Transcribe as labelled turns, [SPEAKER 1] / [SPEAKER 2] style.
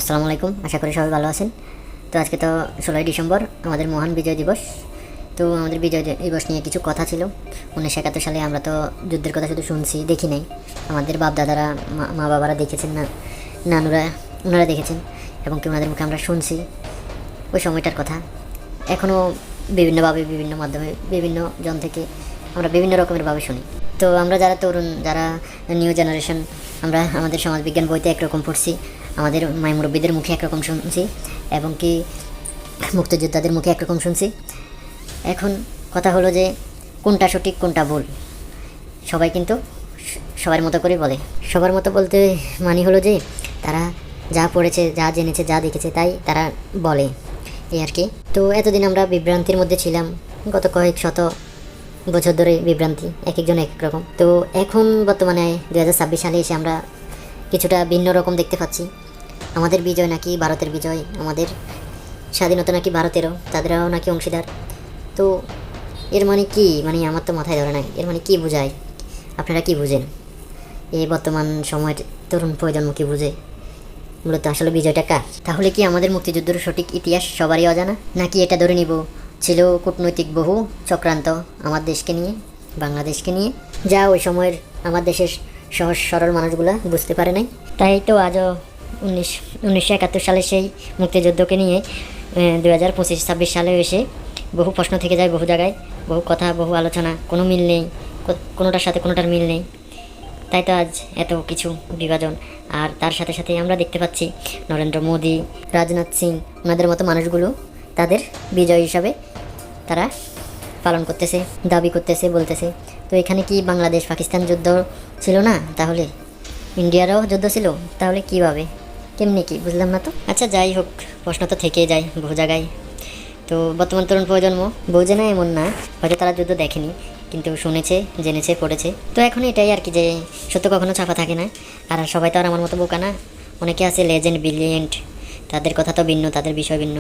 [SPEAKER 1] আসসালামু আলাইকুম, আশা করি সবাই ভালো আছেন। তো আজকে তো 16ই ডিসেম্বর, আমাদের মহান বিজয় দিবস। তো আমাদের বিজয় দিবস নিয়ে কিছু কথা ছিল। 1971 সালে আমরা তো যুদ্ধের কথা শুধু শুনছি, দেখি নাই। আমাদের বাপ দাদারা, মা বাবারা দেখেছেন, না নানুরা, ওনারা দেখেছেন, এবং কি ওনাদের মুখে আমরা শুনছি ওই সময়টার কথা। এখনও বিভিন্নভাবে, বিভিন্ন মাধ্যমে, বিভিন্ন জন থেকে আমরা বিভিন্ন রকমেরভাবে শুনি। তো আমরা যারা তরুণ, যারা নিউ জেনারেশন, আমরা আমাদের সমাজবিজ্ঞান বইতে একরকম পড়ছি, আমাদের মাই মুরব্বীদের মুখে একরকম শুনছি, এবং কি মুক্তিযোদ্ধাদের মুখে একরকম শুনছি। এখন কথা হলো যে কোনটা সঠিক কোনটা ভুল, সবাই কিন্তু সবার মতো করে বলে। সবার মতো বলতে মানে হলো যে তারা যা পড়েছে, যা জেনেছে, যা দেখেছে তাই তারা বলে, এই আর কি। তো এতদিন আমরা বিভ্রান্তির মধ্যে ছিলাম, গত কয়েক শত বছর ধরে বিভ্রান্তি, এক একজন এক এক রকম। তো এখন বর্তমানে 2026 সালে এসে আমরা কিছুটা ভিন্ন রকম দেখতে পাচ্ছি। আমাদের বিজয় নাকি ভারতের বিজয়, আমাদের স্বাধীনতা নাকি ভারতেরও, তাদেরও নাকি অংশীদার। তো এর মানে কি, মানে আমার তো মাথায় ধরে নাই, এর মানে কি বোঝায়? আপনারা কি বুঝেন? এই বর্তমান সময়ের তরুণ প্রজন্ম কি বুঝে মূলত আসলে বিজয়টা কার? তাহলে কি আমাদের মুক্তিযুদ্ধের সঠিক ইতিহাস সবারই অজানা, নাকি এটা ধরে নিব ছিল কূটনৈতিক বহু চক্রান্ত আমার দেশকে নিয়ে, বাংলাদেশকে নিয়ে, যা ওই সময়ের আমার দেশের সহজ সরল মানুষগুলা বুঝতে পারে নাই? তাই তো আজও 1971 সালে সেই মুক্তিযুদ্ধকে নিয়ে 2025-26 সালে এসে বহু প্রশ্ন থেকে যায়, বহু জায়গায় বহু কথা, বহু আলোচনা, কোনো মিল নেই, কোনোটার সাথে কোনোটার মিল নেই। তাই তো আজ এত কিছু বিভাজন। আর তার সাথে সাথে আমরা দেখতে পাচ্ছি নরেন্দ্র মোদী, রাজনাথ সিং, ওনাদের মতো মানুষগুলো তাদের বিজয় হিসাবে তারা পালন করতেছে, দাবি করতেছে, বলতেছে। তো এখানে কি বাংলাদেশ পাকিস্তান যুদ্ধ ছিল না? তাহলে ইন্ডিয়ারও যুদ্ধ ছিল, তাহলে কীভাবে, কেমনি কি বুঝলাম না তো। আচ্ছা, যাই হোক, প্রশ্ন তো থেকেই যায় বহু জায়গায়। তো বর্তমান তরুণ প্রজন্ম বোঝে না এমন না, হয়তো তারা যুদ্ধ দেখেনি, কিন্তু শুনেছে, জেনেছে, পড়েছে। তো এখন এটাই আর কি, যে সত্য কখনো ছাপা থাকে না। আর সবাই তো আর আমার মতো বোকা না, অনেকে আছে লেজেন্ড, ব্রিলিয়েন্ট, তাদের কথা তো ভিন্ন, তাদের বিষয় ভিন্ন।